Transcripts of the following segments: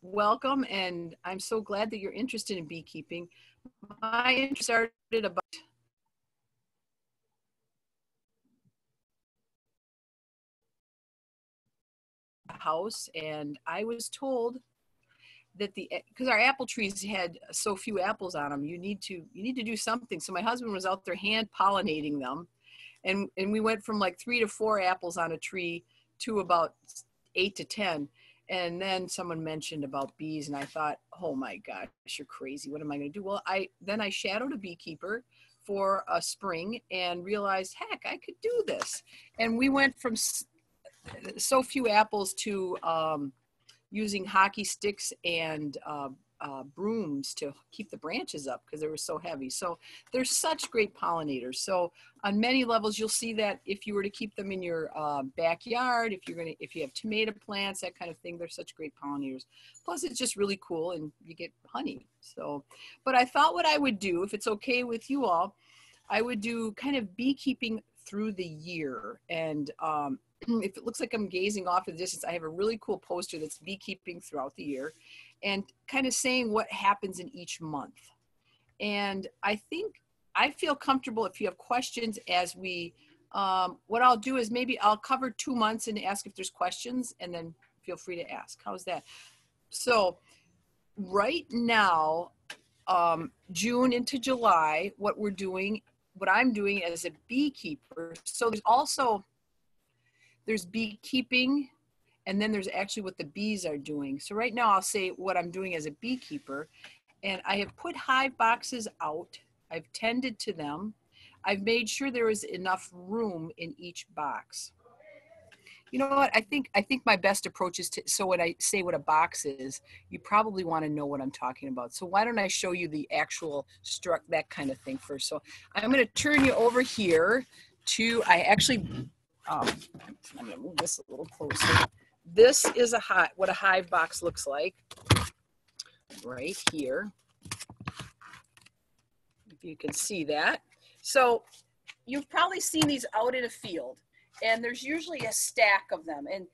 welcome, and I'm so glad that you're interested in beekeeping. My interest started about a house, and I was told that because our apple trees had so few apples on them, you need to do something. So my husband was out there hand pollinating them, and we went from like 3 to 4 apples on a tree to about 8 to 10. And then someone mentioned about bees, and I thought, oh my gosh, you're crazy. What am I going to do? Well, I shadowed a beekeeper for a spring and realized, heck, I could do this. And we went from so few apples to using hockey sticks and brooms to keep the branches up because they were so heavy. So they're such great pollinators. So on many levels, you'll see that if you were to keep them in your backyard, if you have tomato plants, that kind of thing, they're such great pollinators. Plus, it's just really cool, and you get honey. So, but I thought what I would do, if it's okay with you all, I would do kind of beekeeping through the year. And if it looks like I'm gazing off in the distance, I have a really cool poster that's beekeeping throughout the year and kind of saying what happens in each month. And I think I feel comfortable if you have questions as we, what I'll do is maybe I'll cover 2 months and ask if there's questions, and then feel free to ask. How's that? So right now, June into July, what I'm doing as a beekeeper. So there's beekeeping, and then there's actually what the bees are doing. So right now I'll say what I'm doing as a beekeeper, and I have put hive boxes out. I've tended to them. I've made sure there is enough room in each box. You know what? I think my best approach is so when I say what a box is, you probably want to know what I'm talking about. So why don't I show you the actual that kind of thing first. So I'm going to turn you over here to, I'm going to move this a little closer. This is what a hive box looks like right here. If you can see that. So you've probably seen these out in a field, and there's usually a stack of them. And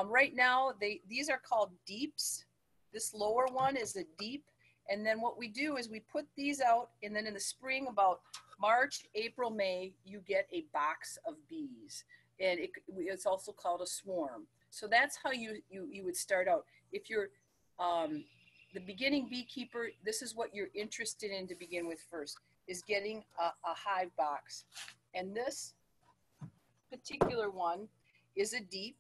right now, these are called deeps. This lower one is a deep. And then what we do is we put these out, and then in the spring, about March, April, May, you get a box of bees. And it's also called a swarm. So that's how you would start out. If you're the beginning beekeeper, this is what you're interested in to begin with first, is getting a hive box. And this particular one is a deep.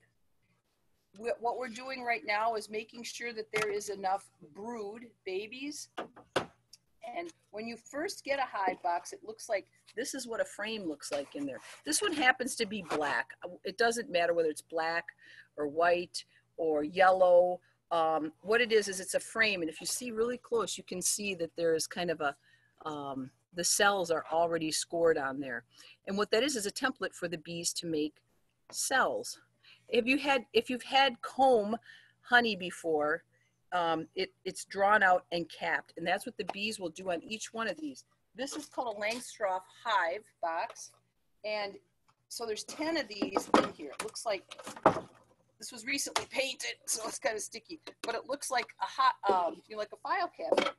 What we're doing right now is making sure that there is enough brood babies. And when you first get a hive box, it looks like, this is what a frame looks like in there. This one happens to be black. It doesn't matter whether it's black or white or yellow. What it is it's a frame. And if you see really close, you can see that there is kind of the cells are already scored on there. And what that is a template for the bees to make cells. If you've had comb honey before, it's drawn out and capped, and that's what the bees will do on each one of these. This is called a Langstroth hive box, and so there's 10 of these in here. It looks like this was recently painted, so it's kind of sticky, but it looks like like a file cabinet.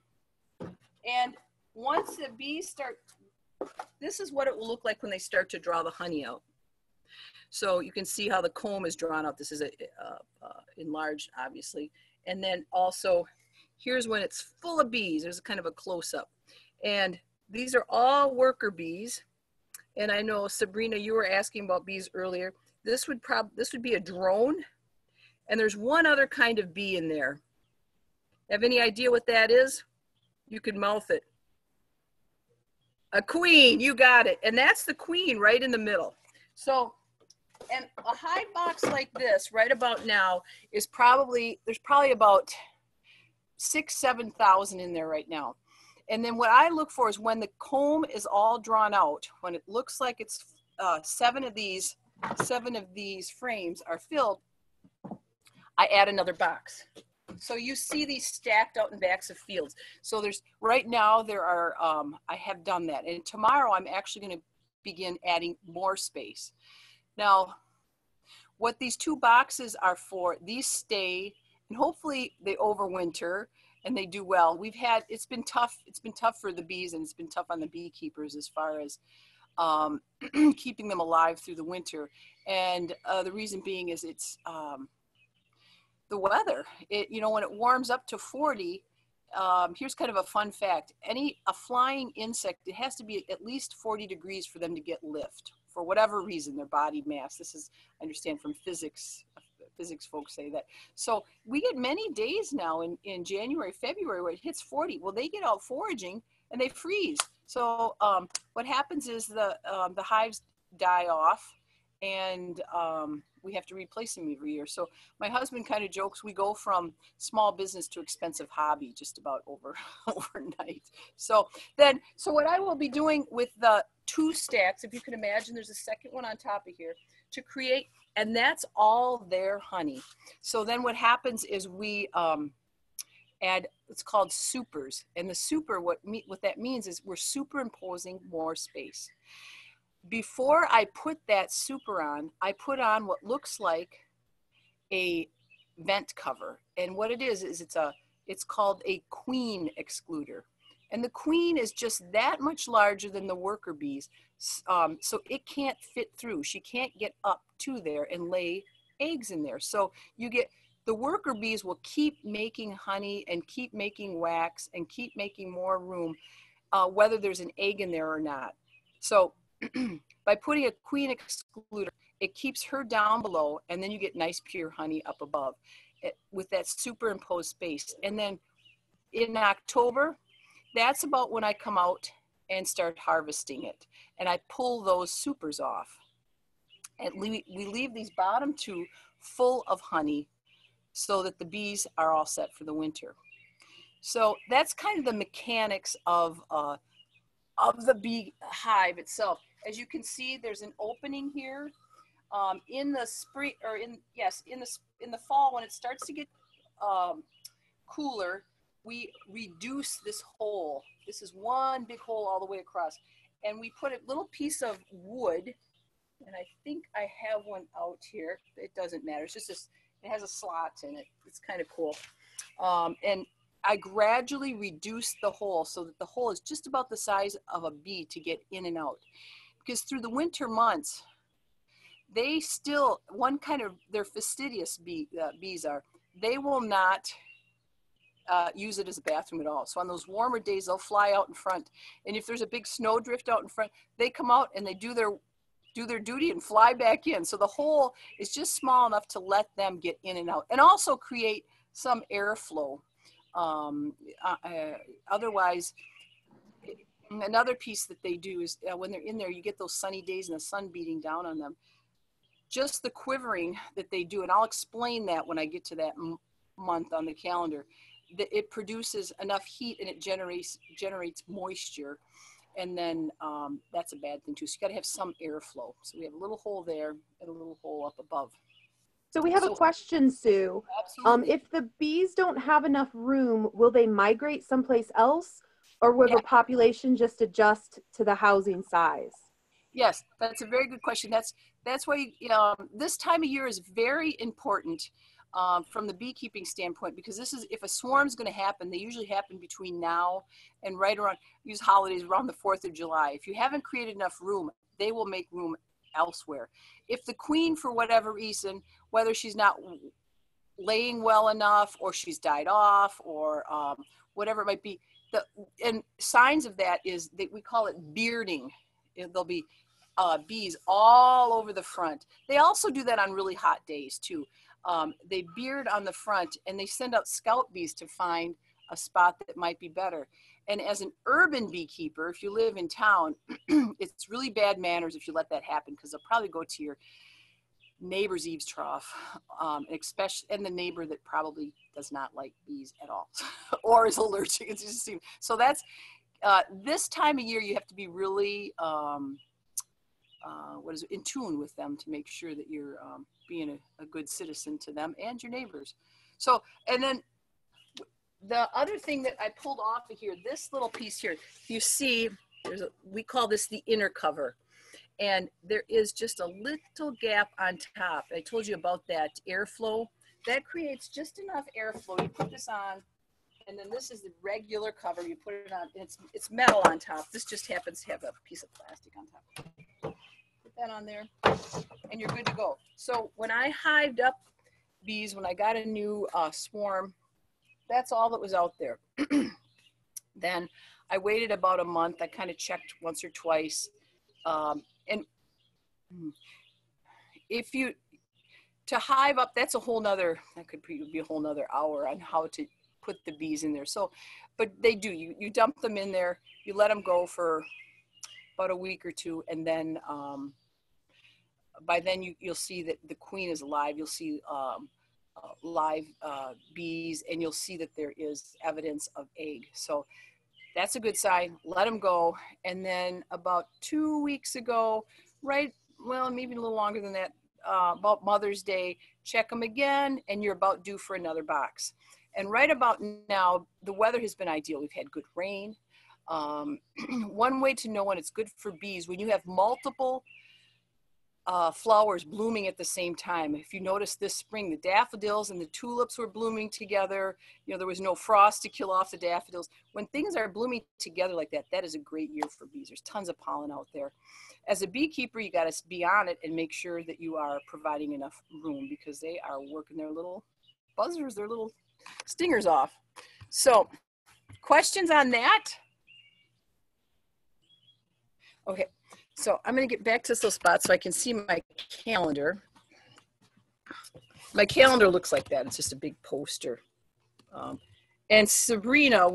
And once the bees start, this is what it will look like when they start to draw the honey out. So you can see how the comb is drawn out. This is enlarged, obviously. And then also, here's when it's full of bees. There's kind of a close-up. And these are all worker bees. And I know, Sabrina, you were asking about bees earlier. This would be a drone. And there's one other kind of bee in there. Have any idea what that is? You could mouth it. A queen, you got it. And that's the queen right in the middle. So, and a hive box like this right about now is there's probably about 6,000-7,000 in there right now. And then what I look for is when the comb is all drawn out, when it looks like it's 7 of these frames are filled, I add another box. So you see these stacked out in backs of fields. So right now there are, I have done that. And tomorrow I'm actually going to begin adding more space. Now, what these 2 boxes are for, these stay and hopefully they overwinter and they do well. It's been tough for the bees, and it's been tough on the beekeepers as far as keeping them alive through the winter. And the reason being is it's the weather. When it warms up to 40, here's kind of a fun fact. A flying insect, it has to be at least 40 degrees for them to get lift, for whatever reason, their body mass. This is, I understand from physics folks say that. So we get many days now in January, February, where it hits 40. Well, they get out foraging and they freeze. So what happens is the hives die off, and we have to replace them every year. So my husband kind of jokes, we go from small business to expensive hobby just about overnight. So what I will be doing with the 2 stacks, if you can imagine, there's a second one on top of here to create, and that's all their honey. So then what happens is we add, it's called supers, and the super, what that means is we're superimposing more space. Before I put that super on, I put on what looks like a vent cover. And what it is it's called a queen excluder. And the queen is just that much larger than the worker bees. So it can't fit through. She can't get up to there and lay eggs in there. So the worker bees will keep making honey and keep making wax and keep making more room, whether there's an egg in there or not. So by putting a queen excluder, it keeps her down below, and then you get nice pure honey up above with that superimposed space. And then in October, that's about when I come out and start harvesting it. And I pull those supers off. And we leave these bottom 2 full of honey so that the bees are all set for the winter. So that's kind of the mechanics of the bee hive itself. As you can see, there's an opening here. In the spring, or in the fall, when it starts to get cooler, we reduce this hole. This is one big hole all the way across, and we put a little piece of wood. And I think I have one out here. It doesn't matter. It's just this. It has a slot in it. It's kind of cool. And I gradually reduce the hole so that the hole is just about the size of a bee to get in and out. Because through the winter months, they still, they're fastidious bees are, they will not use it as a bathroom at all. So on those warmer days, they'll fly out in front. And if there's a big snowdrift out in front, they come out and they do their duty and fly back in. So the hole is just small enough to let them get in and out, and also create some airflow. Otherwise, another piece that they do is when they're in there, you get those sunny days and the sun beating down on them. Just the quivering that they do, and I'll explain that when I get to that month on the calendar, that it produces enough heat and it generates moisture. And then that's a bad thing too. So you got to have some airflow. So we have a little hole there and a little hole up above. So we have a question, Sue. If the bees don't have enough room, will they migrate someplace else, or will the population just adjust to the housing size? Yes, that's a very good question. That's why this time of year is very important from the beekeeping standpoint, because if a swarm is going to happen, they usually happen between now and right around, use holidays, around the 4th of July. If you haven't created enough room, they will make room elsewhere. If the queen, for whatever reason, whether she's not laying well enough or she's died off or whatever it might be, and signs of that is that we call it bearding. There'll be bees all over the front. They also do that on really hot days too. They beard on the front, and they send out scout bees to find a spot that might be better. And as an urban beekeeper, if you live in town, it's really bad manners if you let that happen, because they'll probably go to your neighbor's eaves trough, and the neighbor that probably does not like bees at all or is allergic. It's just, so that's this time of year you have to be really in tune with them to make sure that you're being a good citizen to them and your neighbors. So, and then the other thing that I pulled off of here, this little piece here, you see, we call this the inner cover. And there is just a little gap on top. I told you about that airflow that creates just enough airflow. You put this on, and then this is the regular cover. You put it on, and it's metal on top. This just happens to have a piece of plastic on top. Put that on there, and you're good to go. So when I hived up bees, when I got a new swarm, that's all that was out there. Then I waited about a month. I kind of checked once or twice. And if you, to hive up, that's a whole nother, that could be a whole nother hour on how to put the bees in there. So, but they do, you dump them in there, you let them go for about a week or two, and then by then you'll see that the queen is alive. You'll see live bees, and you'll see that there is evidence of egg. So that's a good sign. Let them go. And then about 2 weeks ago, right, well, maybe a little longer than that, about Mother's Day, check them again, and you're about due for another box. And right about now, the weather has been ideal. We've had good rain. One way to know when it's good for bees, when you have multiple flowers blooming at the same time. If you notice this spring, the daffodils and the tulips were blooming together. You know, there was no frost to kill off the daffodils. When things are blooming together like that, that is a great year for bees. There's tons of pollen out there. As a beekeeper, you got to be on it and make sure that you are providing enough room, because they are working their little buzzers, their little stingers off. So, questions on that? Okay. So I'm going to get back to this little spot so I can see my calendar. My calendar looks like that. It's just a big poster. And Sabrina,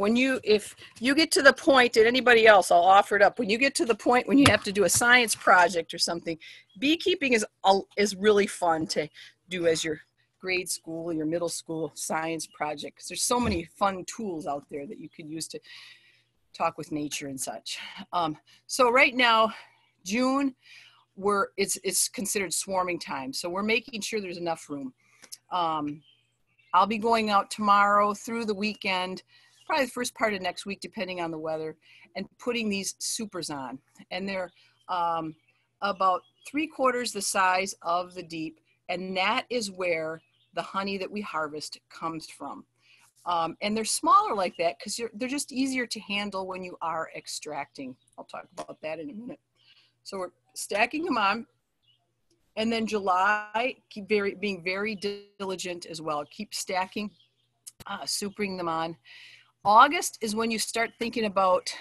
if you get to the point, and anybody else, I'll offer it up. When you get to the point when you have to do a science project or something, beekeeping is really fun to do as your grade school, your middle school science project, because there's so many fun tools out there that you could use to talk with nature and such. So right now, June, it's considered swarming time. So we're making sure there's enough room. I'll be going out tomorrow through the weekend, probably the first part of next week, depending on the weather, and putting these supers on. And they're about 3/4 the size of the deep. And that is where the honey that we harvest comes from. And they're smaller like that because they're just easier to handle when you are extracting. I'll talk about that in a minute. So we're stacking them on. And then July, being very diligent as well. Keep stacking, supering them on. August is when you start thinking about,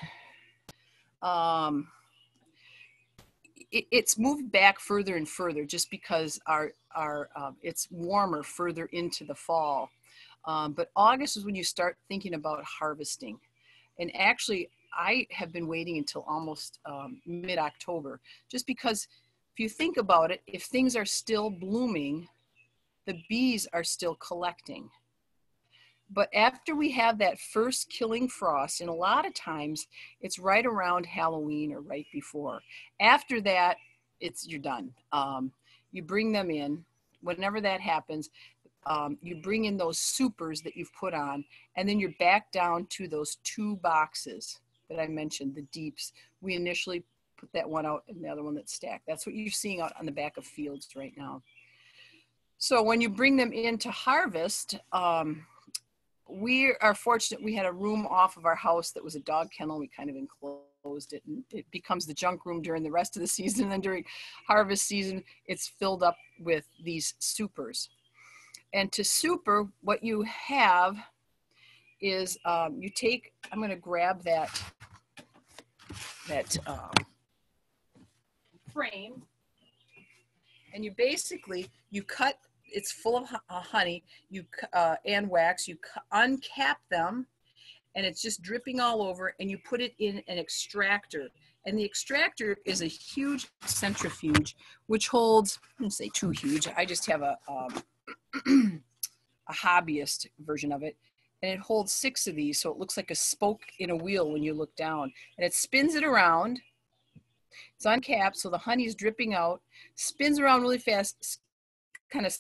it's moved back further and further just because it's warmer further into the fall. But August is when you start thinking about harvesting. And actually, I have been waiting until almost mid-October, just because if you think about it, if things are still blooming, the bees are still collecting. But after we have that first killing frost, and a lot of times it's right around Halloween or right before. After that, you're done. You bring them in. Whenever that happens, you bring in those supers that you've put on, and then you're back down to those 2 boxes that I mentioned, the deeps. We initially put that one out and the other one that's stacked. That's what you're seeing out on the back of fields right now. So when you bring them in to harvest, we are fortunate we had a room off of our house that was a dog kennel. We kind of enclosed it, and it becomes the junk room during the rest of the season. And then during harvest season, it's filled up with these supers. And to super, what you have is you take, I'm going to grab that frame, and you cut, it's full of honey, and wax, you uncap them, and it's just dripping all over, and you put it in an extractor. And the extractor is a huge centrifuge, which holds, I wouldn't say too huge, I just have a hobbyist version of it, and it holds 6 of these, so it looks like a spoke in a wheel when you look down, and it spins it around. It's uncapped, so the honey is dripping out, spins around really fast, kind of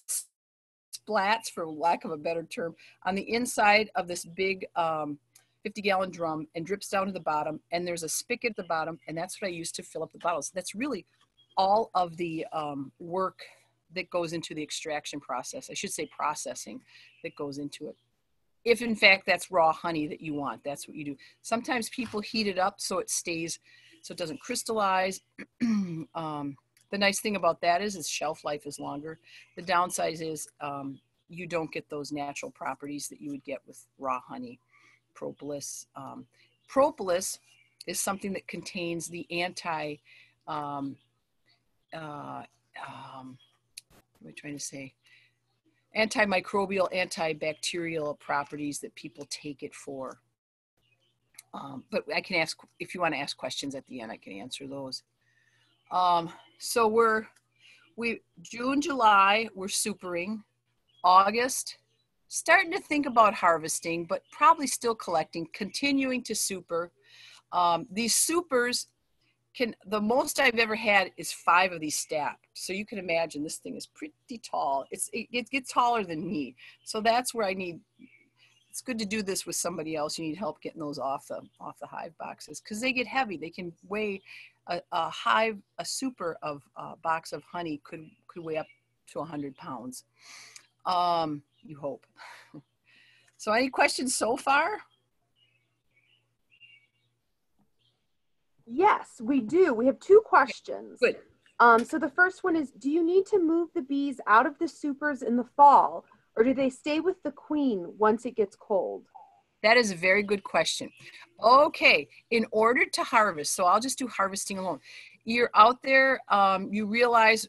splats, for lack of a better term, on the inside of this big 50-gallon drum, and drips down to the bottom, and there's a spigot at the bottom, and that's what I use to fill up the bottles. That's really all of the work that goes into the extraction process. I should say processing that goes into it. If in fact that's raw honey that you want, that's what you do. Sometimes people heat it up so it stays, so it doesn't crystallize. The nice thing about that is its shelf life is longer. The downside is you don't get those natural properties that you would get with raw honey. Propolis. Propolis is something that contains the what am I trying to say? Antimicrobial, antibacterial properties that people take it for. But I can ask, if you want to ask questions at the end, I can answer those. So June, July, we're supering. August, starting to think about harvesting, but probably still collecting, continuing to super. These supers the most I've ever had is 5 of these stacked. So you can imagine this thing is pretty tall. It gets taller than me. So that's where it's good to do this with somebody else. You need help getting those off the hive boxes because they get heavy. They can weigh a super of box of honey could weigh up to 100 pounds. You hope. So any questions so far? Yes, we do. We have 2 questions. Good. So the first one is, do you need to move the bees out of the supers in the fall, or do they stay with the queen once it gets cold? That is a very good question. Okay, in order to harvest, so I'll just do harvesting alone. You're out there, you realize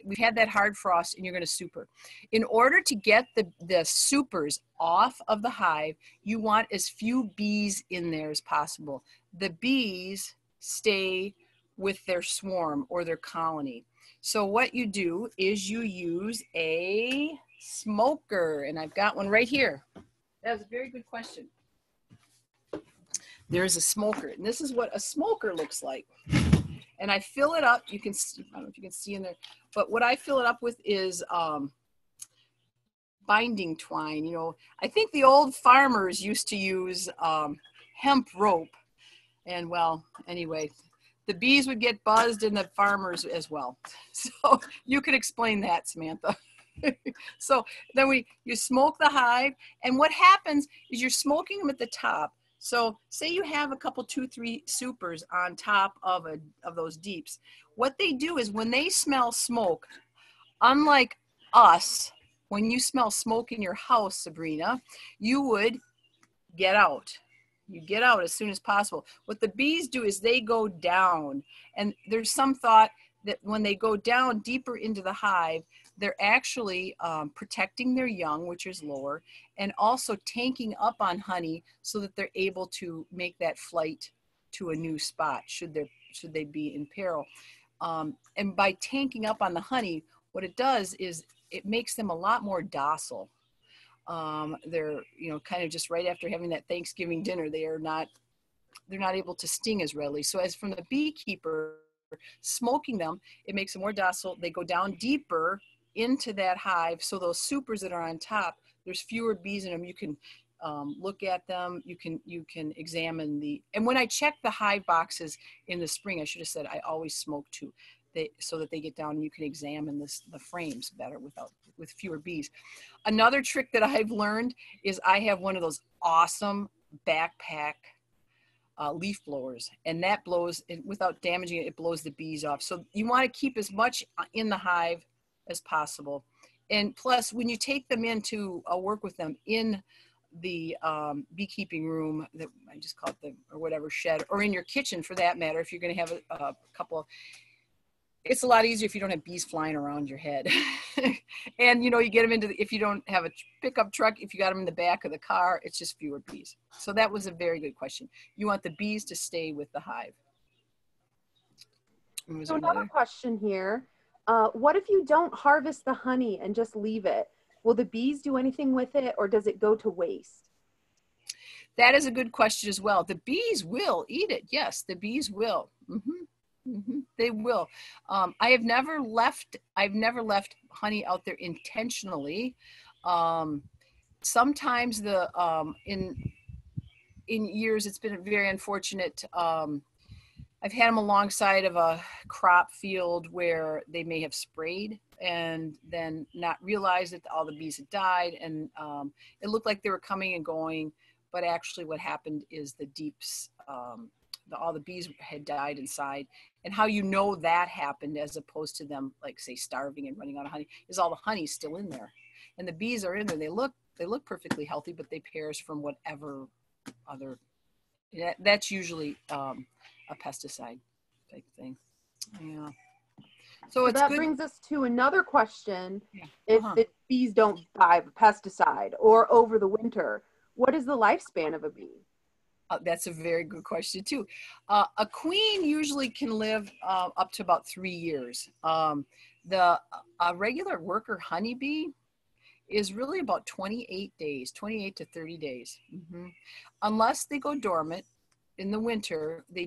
we've had that hard frost and you're going to super. In order to get the supers off of the hive, you want as few bees in there as possible. The bees stay with their swarm or their colony. So what you do is you use a smoker, and I've got one right here. That's a very good question. There's a smoker, and this is what a smoker looks like. And I fill it up. You can see, I don't know if you can see in there, but what I fill it up with is binding twine. You know, I think the old farmers used to use hemp rope. And well, anyway, the bees would get buzzed and the farmers as well. So you could explain that, Samantha. So then you smoke the hive, and what happens is you're smoking them at the top. So say you have a couple, 2, 3 supers on top of those deeps. What they do is when they smell smoke, unlike us, when you smell smoke in your house, Sabrina, you would get out. You get out as soon as possible. What the bees do is they go down, and there's some thought that when they go down deeper into the hive, they're actually protecting their young, which is lower, and also tanking up on honey so that they're able to make that flight to a new spot should they be in peril. And by tanking up on the honey, what it does is it makes them a lot more docile. They're, you know, kind of just right after having that Thanksgiving dinner, they're not able to sting as readily. So as from the beekeeper, smoking them, it makes them more docile. They go down deeper into that hive. So those supers that are on top, there's fewer bees in them. You can look at them. You can examine and when I check the hive boxes in the spring, I should have said I always smoke too. So that they get down and you can examine the frames better with fewer bees. Another trick that I've learned is I have one of those awesome backpack leaf blowers, and that blows, without damaging it, it blows the bees off. So you want to keep as much in the hive as possible. And plus, when you take them in to work with them in the beekeeping room, that I just call it or whatever, shed, or in your kitchen for that matter, if you're going to have a couple of, it's a lot easier if you don't have bees flying around your head. And, you know, you get them if you don't have a pickup truck, if you got them in the back of the car, it's just fewer bees. So that was a very good question. You want the bees to stay with the hive. So another question here. What if you don't harvest the honey and just leave it? Will the bees do anything with it, or does it go to waste? That is a good question as well. The bees will eat it. Yes, the bees will. They will. I've never left honey out there intentionally. Sometimes in years, it's been very unfortunate. I I've had them alongside of a crop field where they may have sprayed and then not realized that all the bees had died, and it looked like they were coming and going, but actually what happened is the deeps, all the bees had died inside. And how you know that happened, as opposed to them, like, say, starving and running out of honey, is all the honey's still in there, and the bees are in there. They look perfectly healthy, but they perish from whatever other. That's usually a pesticide type thing. Yeah. So it's that good. brings us to another question. Yeah. If the bees don't die of a pesticide or over the winter, what is the lifespan of a bee? That's a very good question too. A queen usually can live up to about 3 years. The regular worker honeybee is really about 28 days, 28 to 30 days. Unless they go dormant in the winter, they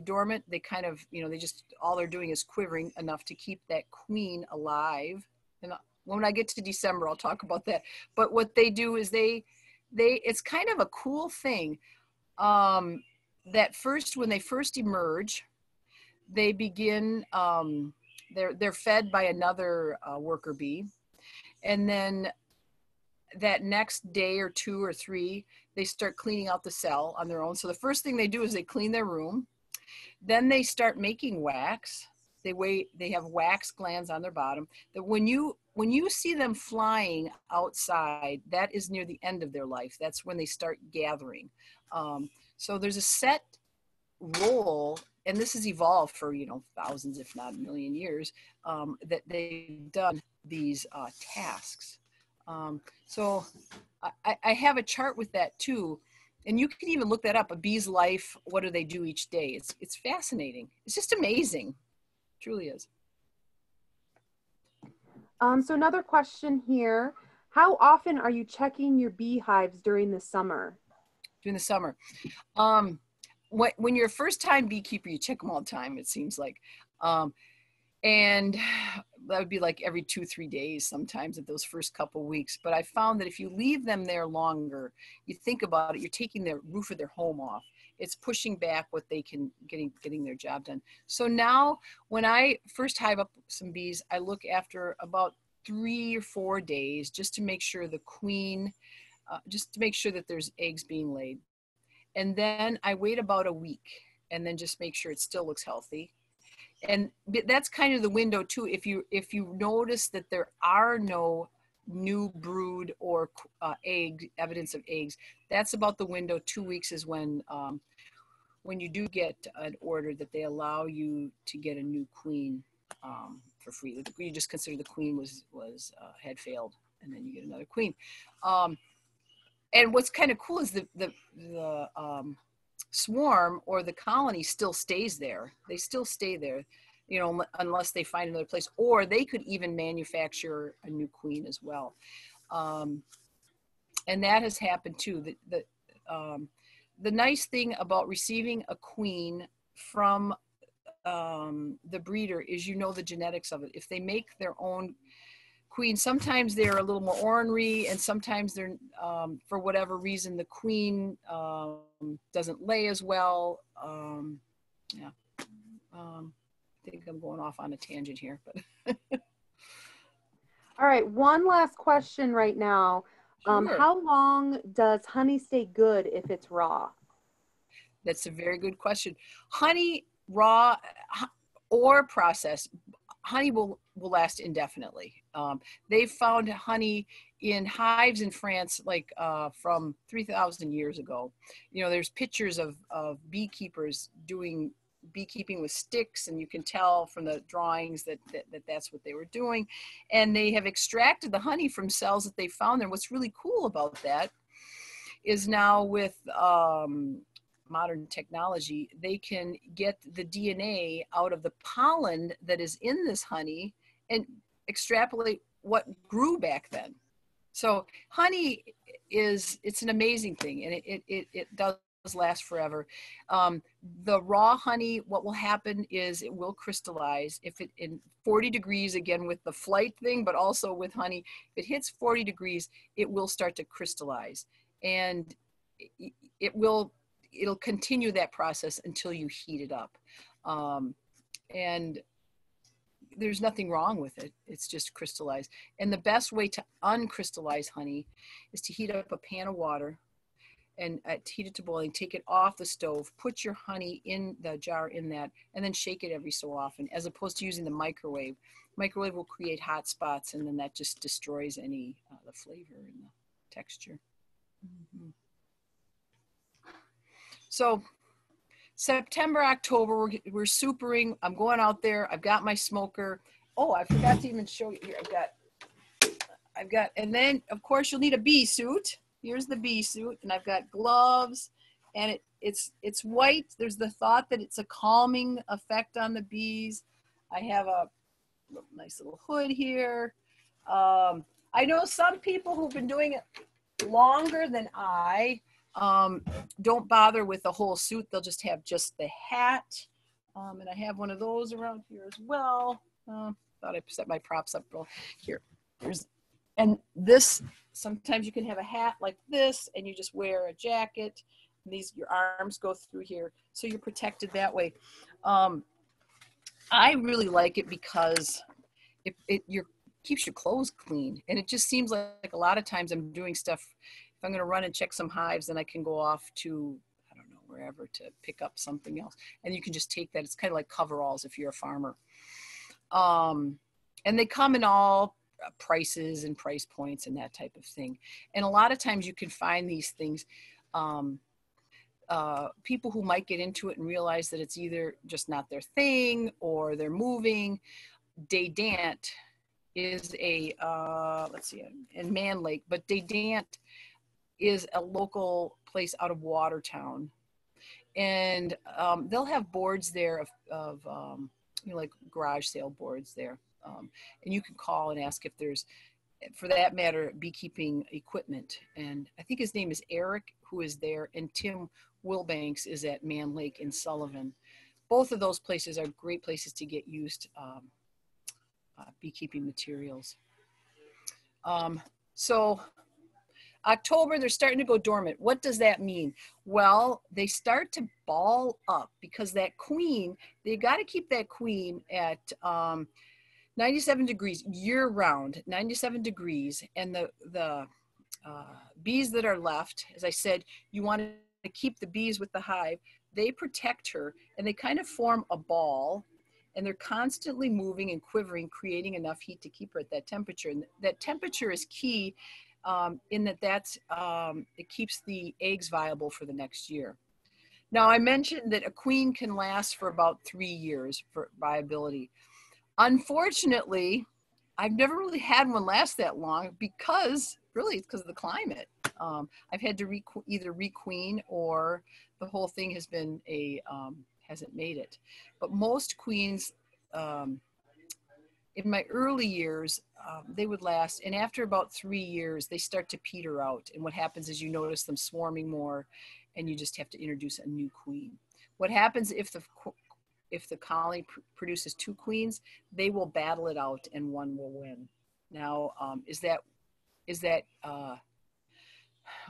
kind of, they just, all they're doing is quivering enough to keep that queen alive. And when I get to December, I'll talk about that. But what they do is it's kind of a cool thing. That when they first emerge, they begin, they're fed by another worker bee. And then that next day or 2 or 3, they start cleaning out the cell on their own. So the first thing they do is they clean their room. Then they start making wax. They have wax glands on their bottom. That when you see them flying outside, that is near the end of their life. That's when they start gathering. So there's a set role, and this has evolved for thousands, if not a million years, that they've done these tasks. So I have a chart with that too, and you can even look that up. A bee's life. What do they do each day? It's fascinating. It's just amazing. It truly is. So another question here: how often are you checking your beehives during the summer? During the summer, when you're a first-time beekeeper, you check them all the time. It seems like. And that would be like every 2-3 days sometimes at those first couple weeks. But I found that if you leave them there longer, you think about it, you're taking the roof of their home off. It's pushing back what they can, getting their job done. So now when I first hive up some bees, I look after about 3 or 4 days just to make sure the queen, just to make sure that there's eggs being laid. And then I wait about a week and then just make sure it still looks healthy. And that's kind of the window too. If you notice that there are no new brood or evidence of eggs, that's about the window. 2 weeks is when you do get an order that they allow you to get a new queen for free. You just consider the queen had failed, and then you get another queen. And what's kind of cool is the swarm or the colony still stays there. They still stay there, unless they find another place, or they could even manufacture a new queen as well. And that has happened too. The nice thing about receiving a queen from the breeder is the genetics of it. If they make their own queen, sometimes they're a little more ornery, and sometimes they're for whatever reason the queen doesn't lay as well. I think I'm going off on a tangent here, but all right, one last question right now. Sure. How long does honey stay good if it's raw? That's a very good question. Honey, raw or processed, honey will last indefinitely. They've found honey in hives in France, like from 3,000 years ago. There's pictures of beekeepers doing beekeeping with sticks, and you can tell from the drawings that that's what they were doing. And they have extracted the honey from cells that they found there. What's really cool about that is now with modern technology, they can get the DNA out of the pollen that is in this honey and extrapolate what grew back then. So honey it's an amazing thing, and it does last forever. The raw honey, what will happen is it will crystallize if it in 40 degrees, again with the flight thing, but also with honey, if it hits 40 degrees, it will start to crystallize, and it'll continue that process until you heat it up. And there's nothing wrong with it. It's just crystallized. And the best way to uncrystallize honey is to heat up a pan of water and heat it to boiling, take it off the stove, put your honey in the jar in that, and then shake it every so often, as opposed to using the microwave. Microwave will create hot spots, and then that just destroys any the flavor and the texture. Mm-hmm. So September, October, we're supering. I'm going out there. I've got my smoker. Oh, I forgot to even show you here. I've got, and then of course you'll need a bee suit. Here's the bee suit, and I've got gloves, and it's white. There's the thought that it's a calming effect on the bees. I have a nice little hood here. I know some people who've been doing it longer than I don't bother with the whole suit. They'll just have just the hat. And I have one of those around here as well. Thought I set my props up here. And this, sometimes you can have a hat like this, and you just wear a jacket. And your arms go through here, so you're protected that way. I really like it because it keeps your clothes clean, and it just seems like a lot of times I'm doing stuff. If I'm going to run and check some hives, then I can go off to, I don't know, wherever to pick up something else, and you can just take that. It's kind of like coveralls if you're a farmer. And they come in all prices and price points and that type of thing. And a lot of times you can find these things, people who might get into it and realize that it's either just not their thing or they're moving. Daydant is a, let's see, in Man Lake, but Daydant is a local place out of Watertown. And they'll have boards there of you know, like garage sale boards there. And you can call and ask if there's, for that matter, beekeeping equipment. And I think his name is Eric, who is there, and Tim Wilbanks is at Man Lake in Sullivan. Both of those places are great places to get used beekeeping materials. So October, they're starting to go dormant. What does that mean? Well, they start to ball up because that queen, they got to keep that queen at 97 degrees year round, 97 degrees. And the bees that are left, as I said, you want to keep the bees with the hive. They protect her, and they kind of form a ball, and they're constantly moving and quivering, creating enough heat to keep her at that temperature. And that temperature is key in that it keeps the eggs viable for the next year. Now, I mentioned that a queen can last for about 3 years for viability. Unfortunately, I've never really had one last that long because, really, it's because of the climate. I've had to either requeen, or the whole thing has been hasn't made it. But most queens, in my early years, they would last, and after about 3 years, they start to peter out. And what happens is you notice them swarming more, and you just have to introduce a new queen. What happens if the colony produces 2 queens, they will battle it out and one will win. Now, is that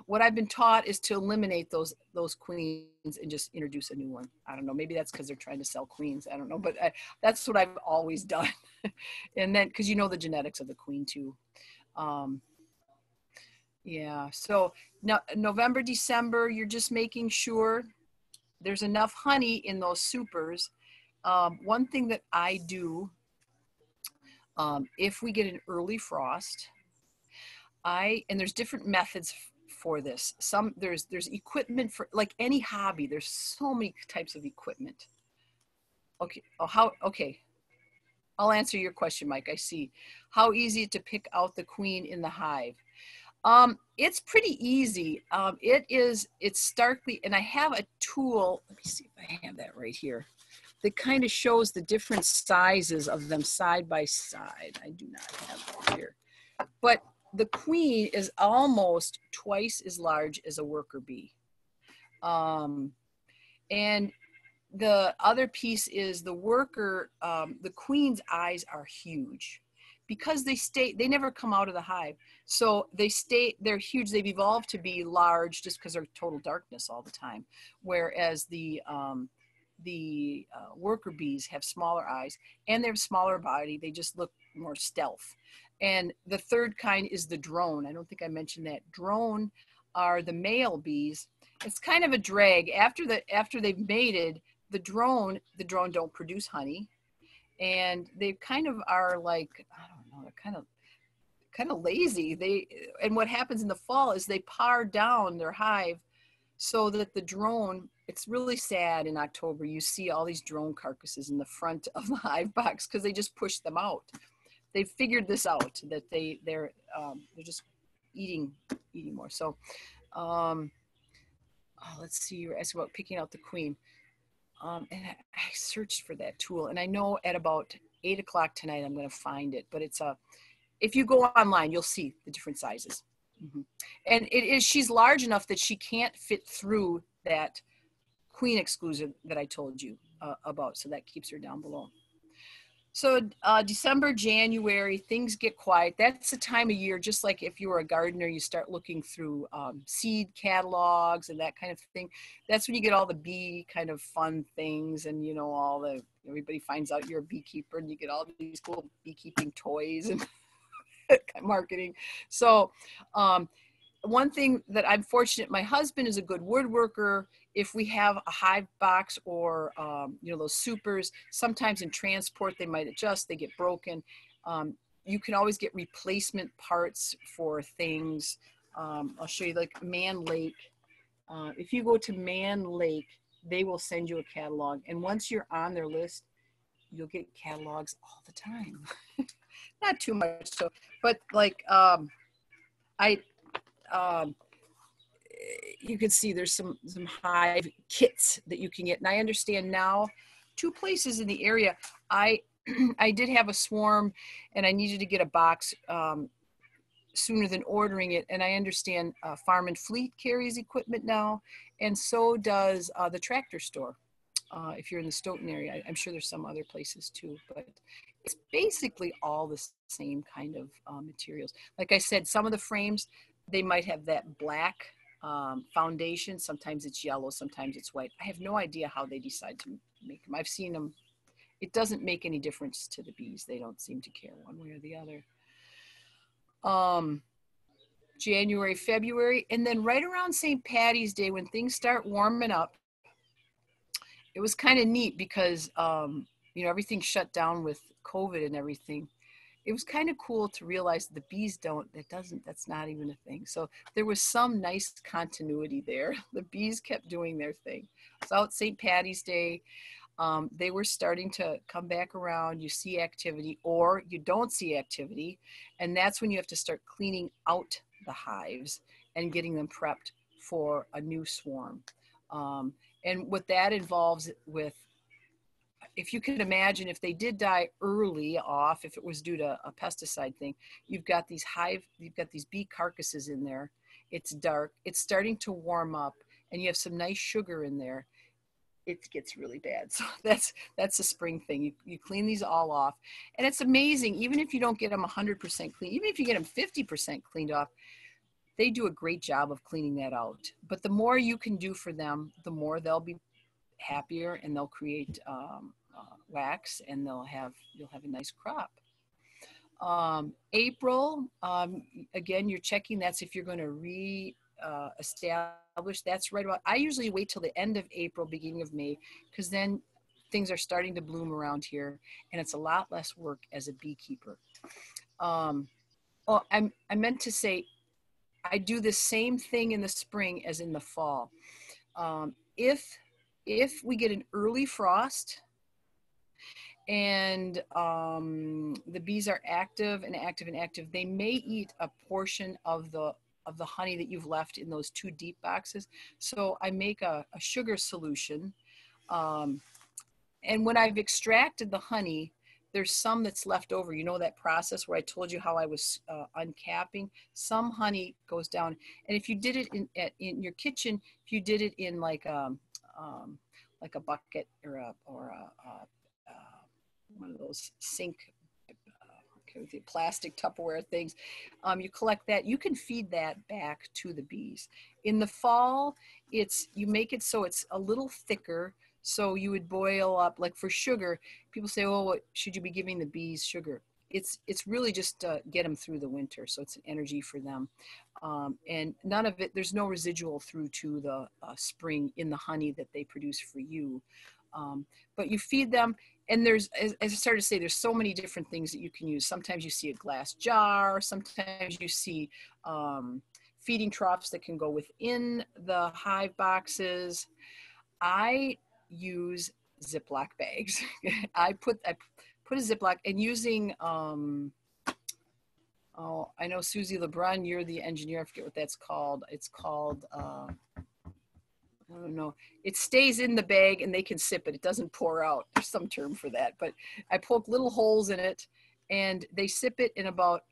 what I've been taught is to eliminate those queens and just introduce a new one. I don't know, maybe that's because they're trying to sell queens. I don't know, but that's what I've always done. And then, because you know the genetics of the queen too. Yeah, so now November, December, you're just making sure there's enough honey in those supers. One thing that I do, if we get an early frost, and there's different methods for this. There's equipment for, like any hobby, there's so many types of equipment. Okay, okay. I'll answer your question, Mike. I see. How easy to pick out the queen in the hive? It's pretty easy. It's starkly, and I have a tool. Let me see if I have that right here. That kind of shows the different sizes of them side by side. I do not have that here. But the queen is almost twice as large as a worker bee. And the other piece is the worker, the queen's eyes are huge because they never come out of the hive. So they're huge. They've evolved to be large just because they're total darkness all the time. Whereas the the worker bees have smaller eyes and they have smaller body. They just look more stealth. And the third kind is the drone. I don't think I mentioned that. Drone are the male bees. It's kind of a drag. After they've mated, the drone don't produce honey. And they kind of are like, I don't know, they're kind of lazy. And what happens in the fall is they par down their hive so that the drone, it's really sad in October, you see all these drone carcasses in the front of the hive box because they just push them out. They figured this out, that they're just eating more. So let's see, you asked about picking out the queen. And I searched for that tool, and I know at about 8 o'clock tonight I'm going to find it, but if you go online, you'll see the different sizes. Mm-hmm. And she's large enough that she can't fit through that queen exclusive that I told you about. So that keeps her down below. So December, January, things get quiet. That's the time of year, just like if you were a gardener, you start looking through seed catalogs and that kind of thing. That's when you get all the bee kind of fun things, and everybody finds out you're a beekeeper, and you get all these cool beekeeping toys and marketing. So one thing that I'm fortunate, my husband is a good woodworker. If we have a hive box or, those supers, sometimes in transport, they might adjust, they get broken. You can always get replacement parts for things. I'll show you, like Man Lake. If you go to Man Lake, they will send you a catalog. And once you're on their list, you'll get catalogs all the time. Not too much, so, but like you can see there's some hive kits that you can get. And I understand now 2 places in the area. I did have a swarm and I needed to get a box sooner than ordering it. And I understand Farm and Fleet carries equipment now. And so does the Tractor Store. If you're in the Stoughton area, I'm sure there's some other places too, but it's basically all the same kind of materials. Like I said, some of the frames, they might have that black foundation. Sometimes it's yellow, sometimes it's white. I have no idea how they decide to make them. I've seen them. It doesn't make any difference to the bees. They don't seem to care one way or the other. January, February, and then right around St. Patty's Day, when things start warming up, it was kind of neat because, everything shut down with COVID and everything. It was kind of cool to realize the bees that's not even a thing. So there was some nice continuity there. The bees kept doing their thing. So out St. Patty's Day, they were starting to come back around. You see activity or you don't see activity. And that's when you have to start cleaning out the hives and getting them prepped for a new swarm. And what that involves with, if you can imagine, if they did die early off, if it was due to a pesticide thing, you've got these bee carcasses in there. It's dark, it's starting to warm up, and you have some nice sugar in there. It gets really bad. So that's a spring thing. You clean these all off, and it's amazing. Even if you don't get them 100% clean, even if you get them 50% cleaned off, they do a great job of cleaning that out. But the more you can do for them, the more they'll be happier, and they'll create wax, and you'll have a nice crop. April, again, you're checking. That's if you're going to establish. That's right about. I usually wait till the end of April, beginning of May, because then things are starting to bloom around here, and it's a lot less work as a beekeeper. I meant to say, I do the same thing in the spring as in the fall. If we get an early frost and the bees are active, they may eat a portion of the honey that you've left in those 2 deep boxes. So I make a sugar solution. And when I've extracted the honey, there's some that's left over. You know that process where I told you how I was uncapping? Some honey goes down. And if you did it in your kitchen, if you did it in like a bucket or one of those sink plastic Tupperware things, you collect that. You can feed that back to the bees. In the fall, you make it so it's a little thicker, So you would boil up, like for sugar, people say, oh, what should you be giving the bees sugar? It's really just to get them through the winter. So it's an energy for them. And none of it, there's no residual through to the spring in the honey that they produce for you. But you feed them, and there's, as I started to say, there's so many different things that you can use. Sometimes you see a glass jar, sometimes you see feeding troughs that can go within the hive boxes. I use Ziploc bags. I put a Ziploc, and using oh, I know Susie LeBrun, you're the engineer. I forget what that's called. It's called I don't know. It stays in the bag and they can sip it. It doesn't pour out. There's some term for that, but I poke little holes in it and they sip it. In about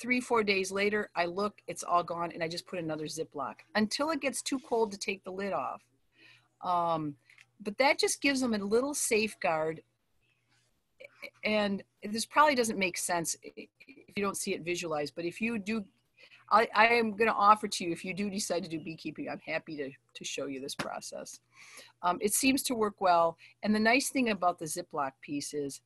3-4 days later, I look, it's all gone, and I just put another Ziploc until it gets too cold to take the lid off. But that just gives them a little safeguard. And this probably doesn't make sense if you don't see it visualized, but if you do, I am going to offer to you, if you do decide to do beekeeping, I'm happy to show you this process. It seems to work well. And the nice thing about the Ziploc piece is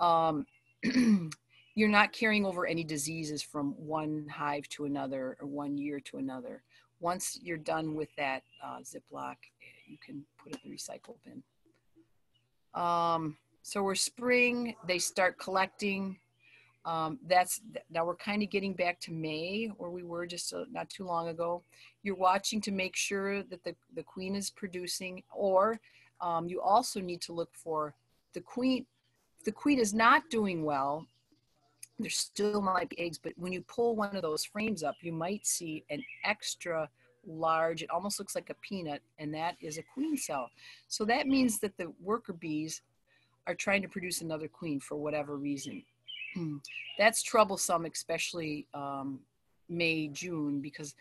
you're not carrying over any diseases from one hive to another or one year to another. Once you're done with that Ziploc, you can put it in the recycle bin. So we're spring, they start collecting. Now we're kind of getting back to May, where we were just not too long ago. You're watching to make sure that the queen is producing, or you also need to look for the queen. If the queen is not doing well, there still might be eggs, but when you pull one of those frames up, you might see an extra large, it almost looks like a peanut, and that is a queen cell. So that means that the worker bees are trying to produce another queen for whatever reason. That's troublesome, especially May, June, because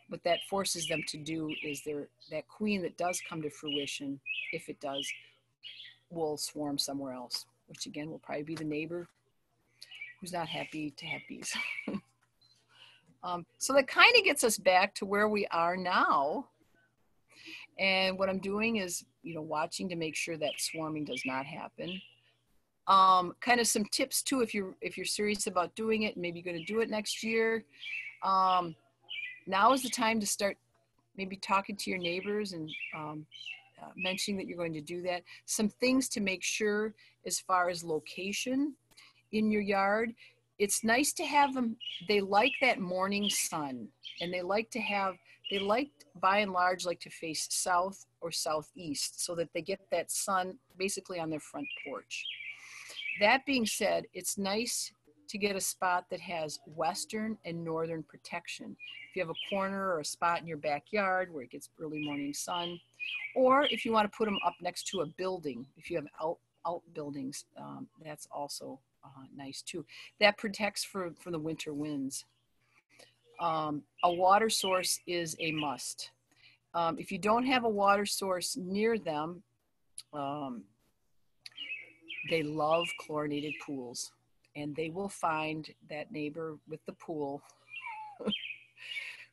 what that forces them to do is that queen that does come to fruition, if it does, will swarm somewhere else, which again will probably be the neighbor who's not happy to have bees. So that kind of gets us back to where we are now. And what I'm doing is, watching to make sure that swarming does not happen. Kind of some tips too, if you're serious about doing it, maybe you're going to do it next year. Now is the time to start maybe talking to your neighbors and mentioning that you're going to do that. Some things to make sure as far as location in your yard. It's nice to have them, they like that morning sun, and they by and large like to face south or southeast so that they get that sun basically on their front porch. That being said, it's nice to get a spot that has western and northern protection. If you have a corner or a spot in your backyard where it gets early morning sun, or if you want to put them up next to a building, if you have outbuildings, that's also nice too. That protects from the winter winds. A water source is a must. If you don't have a water source near them, they love chlorinated pools, and they will find that neighbor with the pool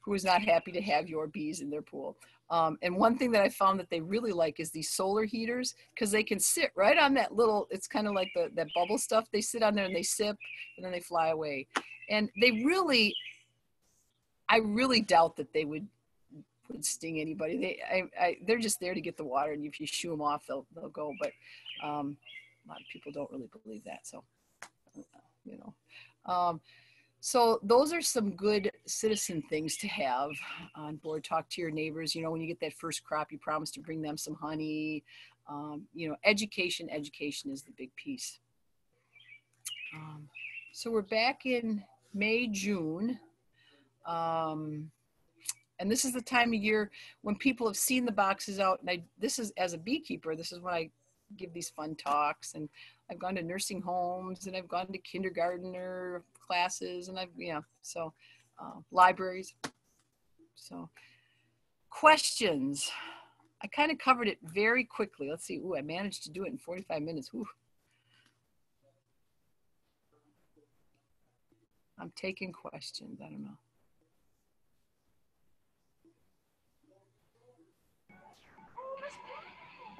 who is not happy to have your bees in their pool. And one thing that I found that they really like is these solar heaters, because they can sit right on that little, it's kind of like that bubble stuff. They sit on there and they sip and then they fly away. And I really doubt that they would sting anybody. They're just there to get the water, and if you shoo them off, they'll go. But a lot of people don't really believe that. So, so those are some good citizen things to have on board. Talk to your neighbors. When you get that first crop, you promise to bring them some honey. Education is the big piece. So we're back in May, June. And this is the time of year when people have seen the boxes out. And this is, as a beekeeper, this is when I give these fun talks. And I've gone to nursing homes, and I've gone to kindergartner classes, and libraries. So questions. I kind of covered it very quickly. Let's see. Ooh, I managed to do it in 45 minutes. Ooh. I'm taking questions. I don't know.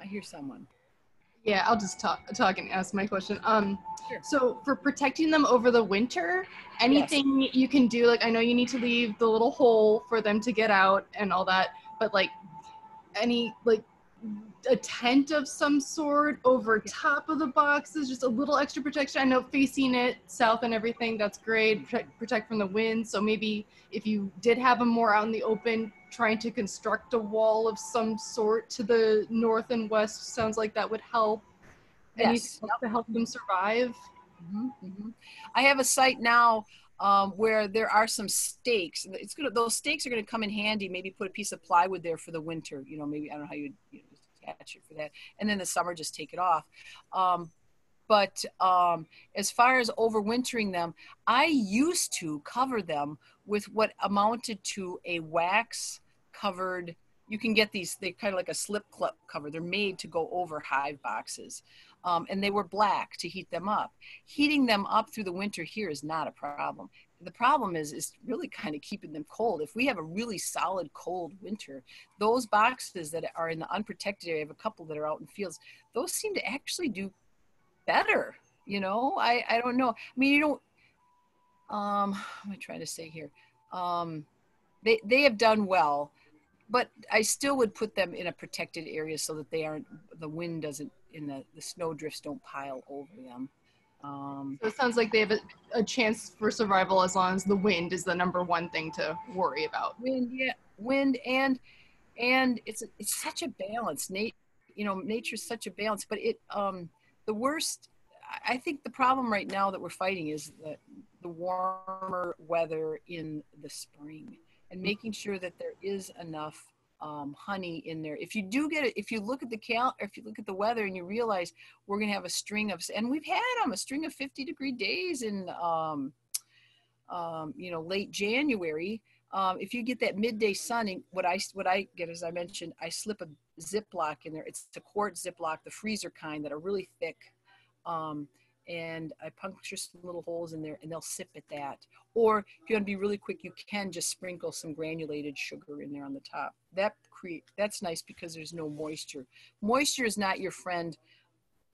I hear someone. Yeah, I'll just talk and ask my question. Sure. So for protecting them over the winter, anything you can do, like I know you need to leave the little hole for them to get out and all that, but like any like a tent of some sort over top of the boxes, just a little extra protection. I know facing it south and everything, that's great. Protect from the wind. So maybe if you did have them more out in the open, trying to construct a wall of some sort to the north and west sounds like that would help. Yes. Anything to help them survive. I have a site now where there are some stakes. Those stakes are gonna come in handy. Maybe put a piece of plywood there for the winter. You know, maybe I don't know how you attach it for that, and then the summer just take it off. But as far as overwintering them, I used to cover them with what amounted to a wax covered. You can get these, they're kind of like a slip cover. They're made to go over hive boxes. And they were black to heat them up. Heating them up through the winter here is not a problem. The problem is really kind of keeping them cold. If we have a really solid cold winter, those boxes that are in the unprotected area, I have a couple that are out in fields, those seem to actually do better. You know, I don't know. I mean, you don't, what am I trying to say here? They have done well, but I still would put them in a protected area so that they aren't, the wind doesn't, the snow drifts don't pile over them. So it sounds like they have a chance for survival as long as the wind is the number one thing to worry about. Wind, yeah, wind, and it's such a balance. Nature's such a balance, but the worst, I think the problem right now that we're fighting is the warmer weather in the spring, and making sure that there is enough honey in there. If you do get it, if you look at if you look at the weather and you realize we're going to have a string of, and we've had a string of 50-degree days in, late January. If you get that midday sun, and what I get, as I mentioned, I slip a Ziploc in there. It's a quart Ziploc, the freezer kind that are really thick. And I puncture some little holes in there and they'll sip at that. Or if you want to be really quick, you can just sprinkle some granulated sugar in there on the top. That's nice because there's no moisture. Moisture is not your friend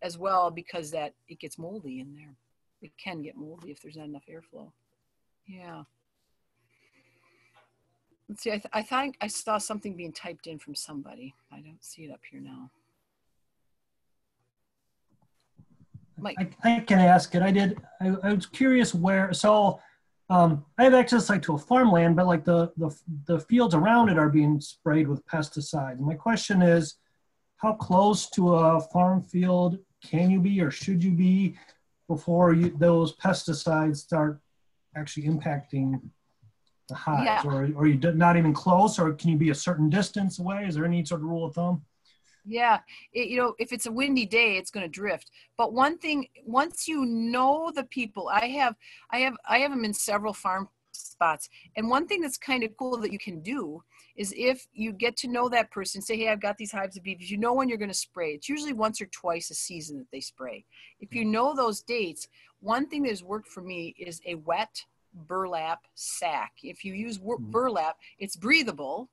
as well because it gets moldy in there. It can get moldy if there's not enough airflow. Yeah. Let's see, I think I saw something being typed in from somebody. I don't see it up here now. Mike. I can ask it. I was curious where, so I have access like to a farmland, but like the fields around it are being sprayed with pesticides. My question is, how close to a farm field can you be or should you be before those pesticides start actually impacting the hives? Yeah. Or are you not even close, or can you be a certain distance away? Is there any sort of rule of thumb? Yeah, if it's a windy day, it's going to drift. But one thing, once you know the people, I have them in several farm spots. And one thing that's kind of cool that you can do is if you get to know that person, say, hey, I've got these hives of bees, you know when you're going to spray. It's usually once or twice a season that they spray. If you know those dates, one thing that has worked for me is a wet burlap sack. If you use burlap, it's breathable.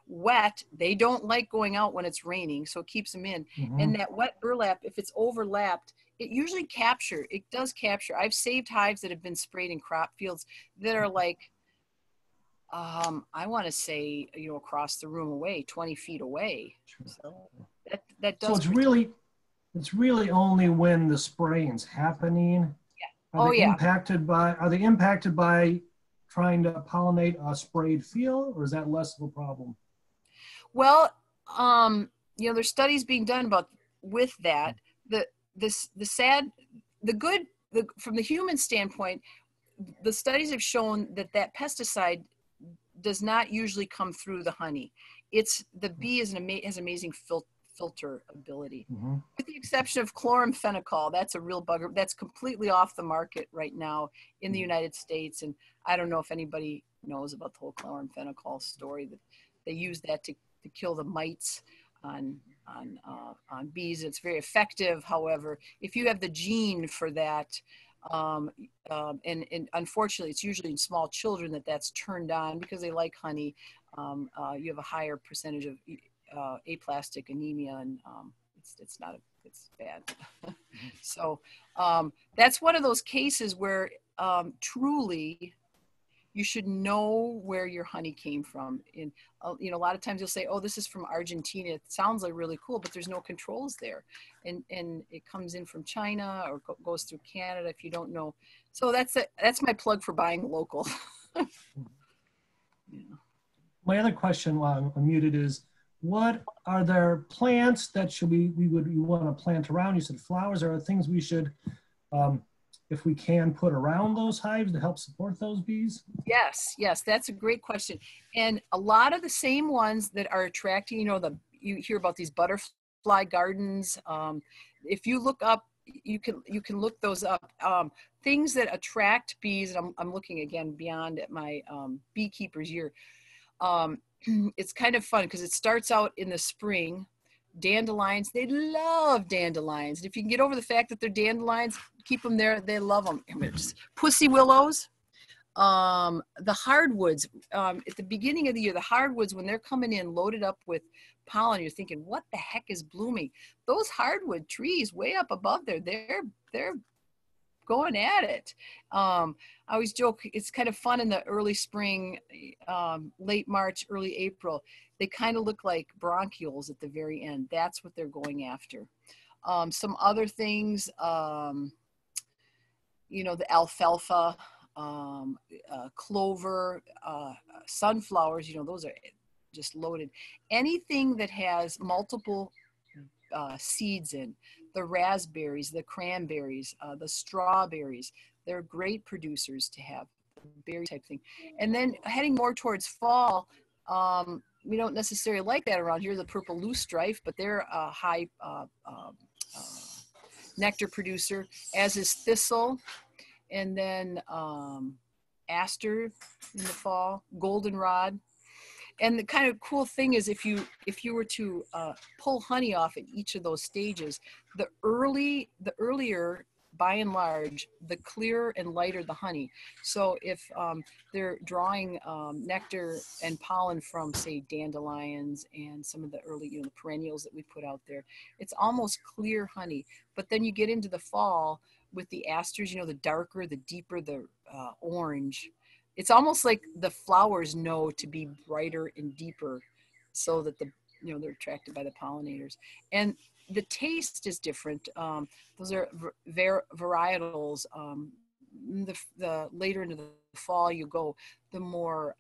Wet, they don't like going out when it's raining, so it keeps them in. And that wet burlap, if it's overlapped, it usually does capture. I've saved hives that have been sprayed in crop fields that are like, I want to say, across the room away, 20 feet away. So that does. So it's really only when the spraying's happening. Yeah. Are they impacted by trying to pollinate a sprayed field, or is that less of a problem? Well, there's studies being done with that. From the human standpoint, the studies have shown that pesticide does not usually come through the honey. The bee has amazing filter ability. With the exception of chloramphenicol, that's a real bugger. That's completely off the market right now in the United States. And I don't know if anybody knows about the whole chloramphenicol story, that they use that to kill the mites on bees. It's very effective. However, if you have the gene for that, and unfortunately, it's usually in small children that's turned on because they like honey. You have a higher percentage of aplastic anemia and it's not, it's bad. So that's one of those cases where truly you should know where your honey came from. And you know, a lot of times you'll say, oh, this is from Argentina. It sounds like really cool, but there's no controls there. And it comes in from China or goes through Canada if you don't know. So that's my plug for buying local. Yeah. My other question while I'm muted is, what are there plants that we want to plant around? You said flowers. Are there things we should, if we can, put around those hives to help support those bees? Yes, that's a great question. And a lot of the same ones that are attracting, you know, you hear about these butterfly gardens. If you look up, you can look those up. Things that attract bees, and I'm looking again beyond at my beekeeper's year. It's kind of fun because it starts out in the spring. Dandelions, they love dandelions. And if you can get over the fact that they're dandelions, keep them there, they love them. Just pussy willows, the hardwoods, at the beginning of the year, the hardwoods, when they're coming in loaded up with pollen, you're thinking, what the heck is blooming? Those hardwood trees way up above there, they're going at it. I always joke, it's kind of fun in the early spring, late March, early April. They kind of look like bronchioles at the very end. That's what they're going after. Some other things, you know, the alfalfa, clover, sunflowers, you know, those are just loaded. Anything that has multiple seeds in, the raspberries, the cranberries, the strawberries, they're great producers to have, berry type thing. And then heading more towards fall, we don't necessarily like that around here, the purple loosestrife, but they're a high nectar producer, as is thistle, and then aster in the fall, goldenrod. And the kind of cool thing is if you were to pull honey off at each of those stages, the earlier, by and large, the clearer and lighter the honey. So if they're drawing nectar and pollen from, say, dandelions and some of the early, you know, the perennials that we put out there, it's almost clear honey. But then you get into the fall with the asters, you know, the darker, the deeper the orange. It's almost like the flowers know to be brighter and deeper so that they're attracted by the pollinators. And the taste is different. Those are varietals. The later into the fall you go, the more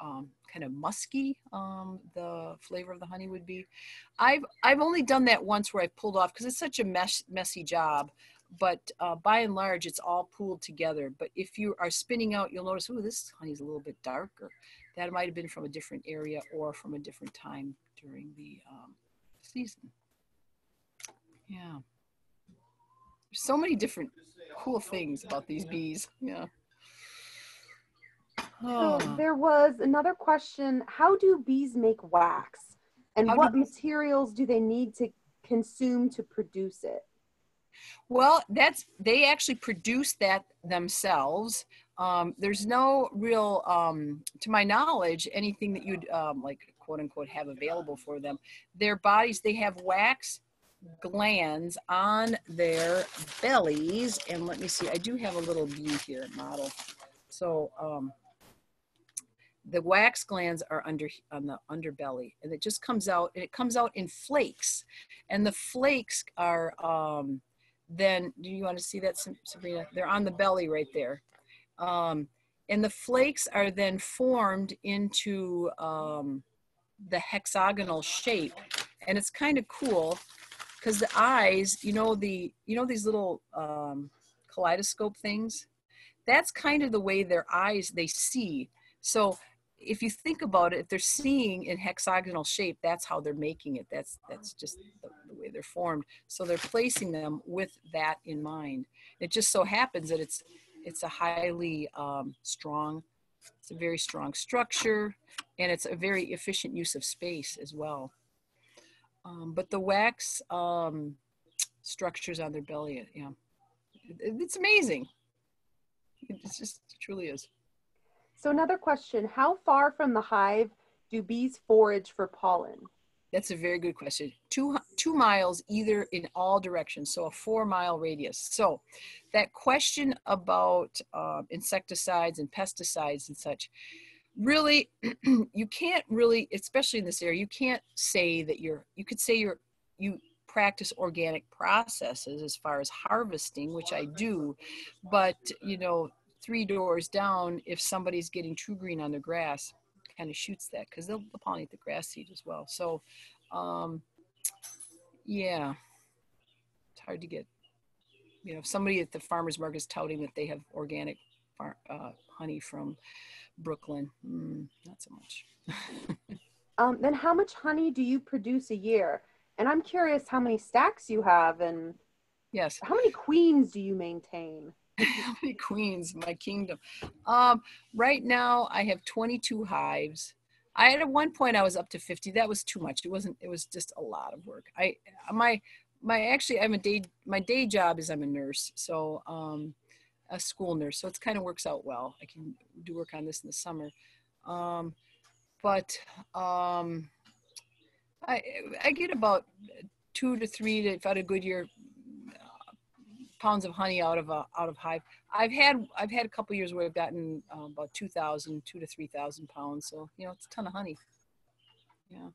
kind of musky the flavor of the honey would be. I've only done that once where I pulled off because it's such a messy job. But by and large, it's all pooled together. But if you are spinning out, you'll notice, oh, this honey's a little bit darker. That might have been from a different area or from a different time during the season. Yeah. There's so many different cool things about these bees. Yeah. So there was another question. How do bees make wax? And what materials do they need to consume to produce it? Well, they actually produce that themselves. There's no real, to my knowledge, anything that you'd like, quote unquote, have available for them. Their bodies, they have wax glands on their bellies. And let me see, I do have a little bee here, model. So the wax glands are on the underbelly, and it just comes out, and it comes out in flakes. And the flakes are, then, do you want to see that, Sabrina? They're on the belly right there. And the flakes are then formed into the hexagonal shape. And it's kind of cool because the eyes, you know these little kaleidoscope things? That's kind of the way their eyes, they see. So if you think about it, if they're seeing in hexagonal shape, that's how they're making it. That's just the way they're formed. So they're placing them with that in mind. It just so happens that it's a highly strong, it's a very strong structure, and it's a very efficient use of space as well. But the wax structures on their belly, yeah, it's amazing. It's just, it truly is. So another question, how far from the hive do bees forage for pollen? That's a very good question. 2 miles either in all directions, so a 4-mile radius. So that question about insecticides and pesticides and such, really, you can't really, especially in this area, you can't say that you could say you practice organic processes as far as harvesting, which I do, but 3 doors down, if somebody's getting true green on their grass, kind of shoots that, because they'll pollinate the grass seed as well. So yeah, it's hard to get, if somebody at the farmer's market is touting that they have organic honey from Brooklyn, not so much. Then how much honey do you produce a year? And I'm curious how many stacks you have, and yes, how many queens do you maintain? How many queens, my kingdom? Right now I have 22 hives. At one point I was up to 50. That was too much. It was just a lot of work. Actually my day job is I'm a nurse. So, a school nurse. So it kind of works out well. I can do work on this in the summer. But I get about 2 to 3 if I had a good year, pounds of honey out of hive. I've had a couple years where I've gotten about 2 to 3,000 pounds. So it's a ton of honey. Yeah,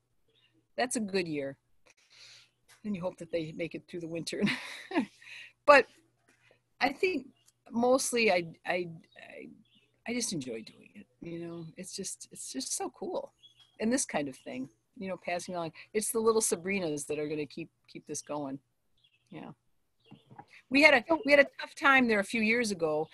that's a good year. And you hope that they make it through the winter. But I think mostly I just enjoy doing it. It's just so cool, and this kind of thing. Passing along. It's the little Sabrinas that are going to keep this going. Yeah. We had a tough time there a few years ago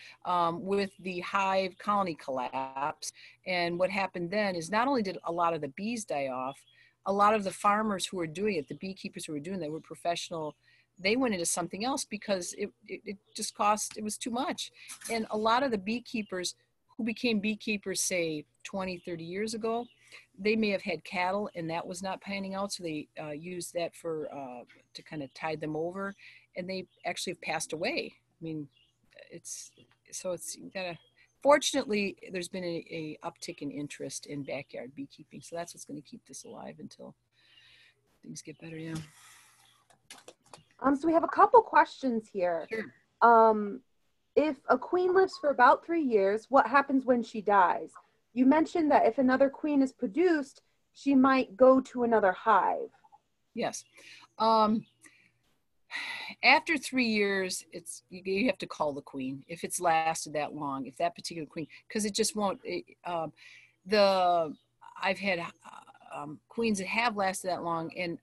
with the hive colony collapse. And what happened then is not only did a lot of the bees die off, a lot of the farmers who were doing it, the beekeepers who were doing that, were professional. They went into something else because it just it was too much. And a lot of the beekeepers who became beekeepers, say 20, 30 years ago, they may have had cattle and that was not panning out. So they used that to kind of tide them over. And they actually have passed away. I mean, fortunately, there's been a uptick in interest in backyard beekeeping. So that's what's going to keep this alive until things get better. Yeah. So we have a couple questions here. Sure. If a queen lives for about 3 years, what happens when she dies? You mentioned that if another queen is produced, she might go to another hive. Yes. After 3 years, you have to call the queen if it's lasted that long. If that particular queen, because it just won't. I've had queens that have lasted that long, and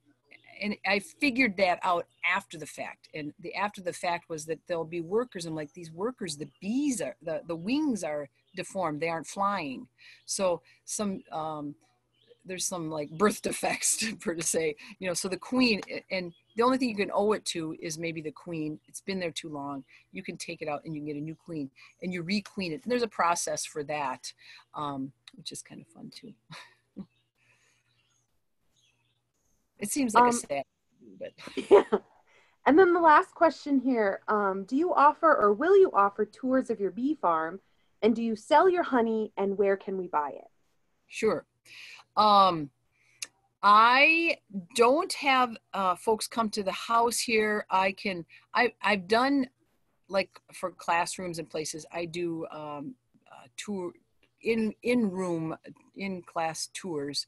I figured that out after the fact. And after the fact was that there'll be workers. I'm like, these workers, the bees are the wings are deformed; they aren't flying. So there's some like birth defects to say, so the queen, and the only thing you can owe it to is maybe the queen. It's been there too long. You can take it out and you can get a new queen and you re-queen it. And there's a process for that, which is kind of fun too. It seems like a sad, but. Yeah. And then the last question here, do you offer or will you offer tours of your bee farm? And do you sell your honey, and where can we buy it? Sure. I don't have folks come to the house here. I've done, like for classrooms and places, I do tour in class tours.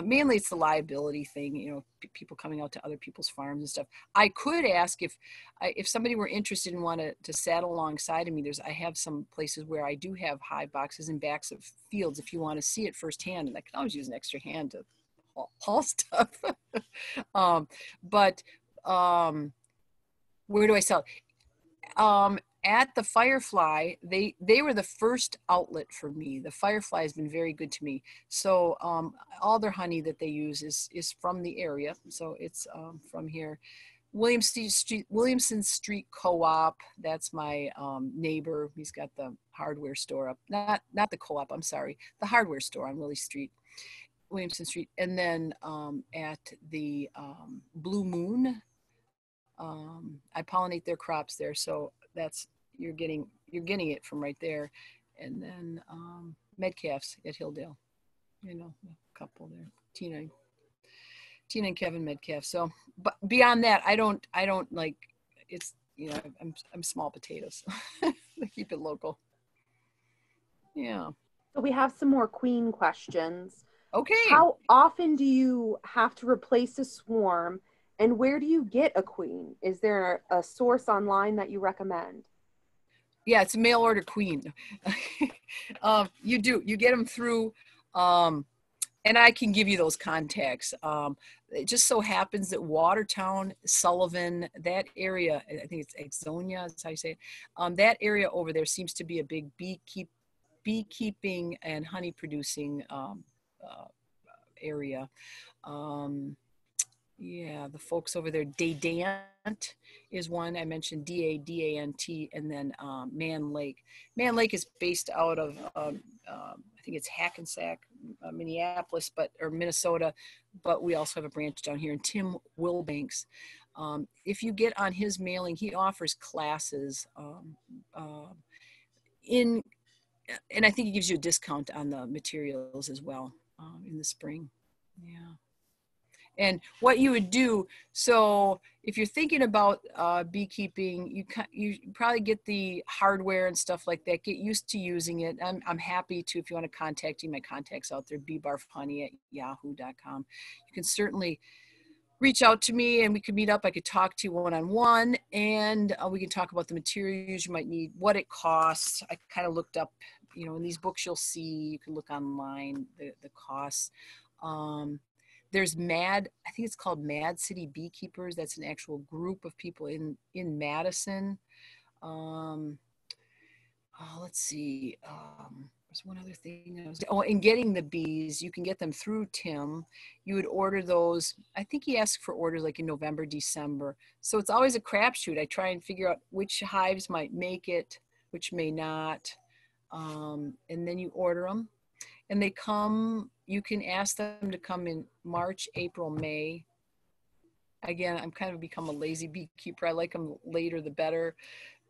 Mainly it's the liability thing, people coming out to other people's farms and stuff. I could ask if somebody were interested and wanted to saddle alongside of me. I have some places where I do have hive boxes in backs of fields if you want to see it firsthand, and I can always use an extra hand to haul stuff. But where do I sell it? At the Firefly, they were the first outlet for me. The Firefly has been very good to me. So all their honey that they use is from the area. So it's from here. Williamson Street Co-op. That's my neighbor. He's got the hardware store up. Not the co-op. I'm sorry. The hardware store on Willie Street, Williamson Street. And then at the Blue Moon, I pollinate their crops there. So you're getting it from right there. And then Metcalf's at Hilldale, a couple there. Tina. Tina and Kevin Metcalf. So, but beyond that, I don't like, it's, you know, I'm small potatoes. I keep it local. Yeah. So we have some more queen questions. Okay. How often do you have to replace a swarm, and where do you get a queen? Is there a source online that you recommend? Yeah, it's a mail order queen. You get them through, and I can give you those contacts. It just so happens that Watertown, Sullivan, that area, I think it's Exonia, that's how you say it. That area over there seems to be a big beekeeping and honey producing area. Yeah, the folks over there, Dadant is one. I mentioned Dadant, and then Man Lake. Man Lake is based out of, I think it's Hackensack, Minneapolis, or Minnesota, but we also have a branch down here. And Tim Wilbanks, if you get on his mailing, he offers classes and I think he gives you a discount on the materials as well in the spring. Yeah. And what you would do, so if you're thinking about beekeeping, you probably get the hardware and stuff like that. Get used to using it. I'm happy to, if you want to contact me, my contact's out there, beebarfhoney@yahoo.com. You can certainly reach out to me and we could meet up. I could talk to you one-on-one, and we can talk about the materials you might need, what it costs. I kind of looked up, you know, in these books you'll see, you can look online, the costs. There's I think it's called Mad City Beekeepers. That's an actual group of people in Madison. Let's see. There's one other thing. And getting the bees, you can get them through Tim. You would order those. I think he asked for orders like in November, December. So it's always a crapshoot. I try and figure out which hives might make it, which may not. And then you order them. And they come, you can ask them to come in March, April, May. Again, I'm kind of become a lazy beekeeper. I like them later the better,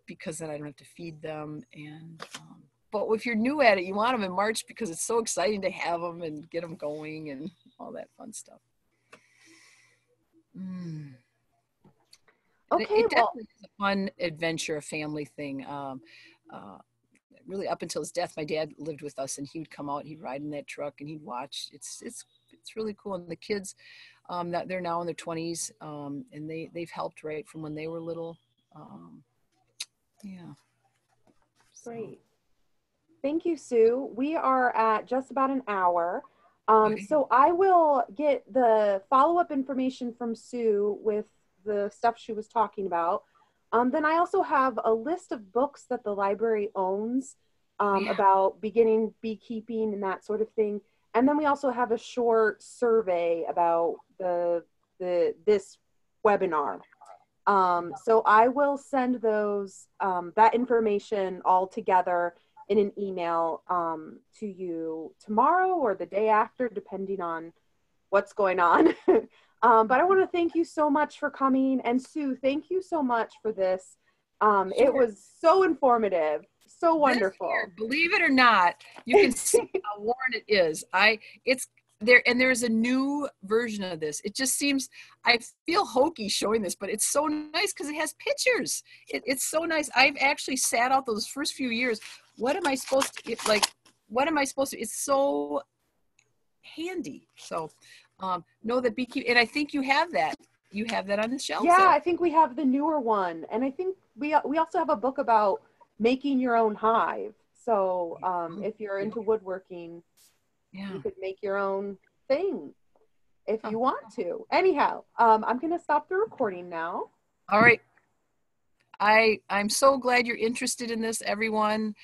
because then I don't have to feed them. And but if you're new at it, you want them in March because it's so exciting to have them and get them going and all that fun stuff. Okay, it definitely is a fun adventure, a family thing. Really up until his death, my dad lived with us, and he would come out, he'd ride in that truck, and he'd watch. It's really cool. And the kids, that they're now in their 20s, and they've helped right from when they were little. Yeah. Great. Thank you, Sue. We are at just about an hour. Okay. So I will get the follow-up information from Sue with the stuff she was talking about. Then I also have a list of books that the library owns about beginning beekeeping and that sort of thing. And then we also have a short survey about this webinar. So I will send those that information all together in an email to you tomorrow or the day after, depending on what's going on. But I want to thank you so much for coming. And Sue, thank you so much for this. Sure. It was so informative, so wonderful. Here, believe it or not, you can see how worn it is. It's there, and there's a new version of this. It just seems, I feel hokey showing this, but it's so nice because it has pictures. It's so nice. I've actually sat out those first few years. What am I supposed to, it's so handy. So know that beekeeping, and I think you have that on the shelf. Yeah, there. I think we have the newer one, and I think we also have a book about making your own hive. So if you're into woodworking, you could make your own thing if you want to. Anyhow, I'm going to stop the recording now. All right. I'm so glad you're interested in this, everyone.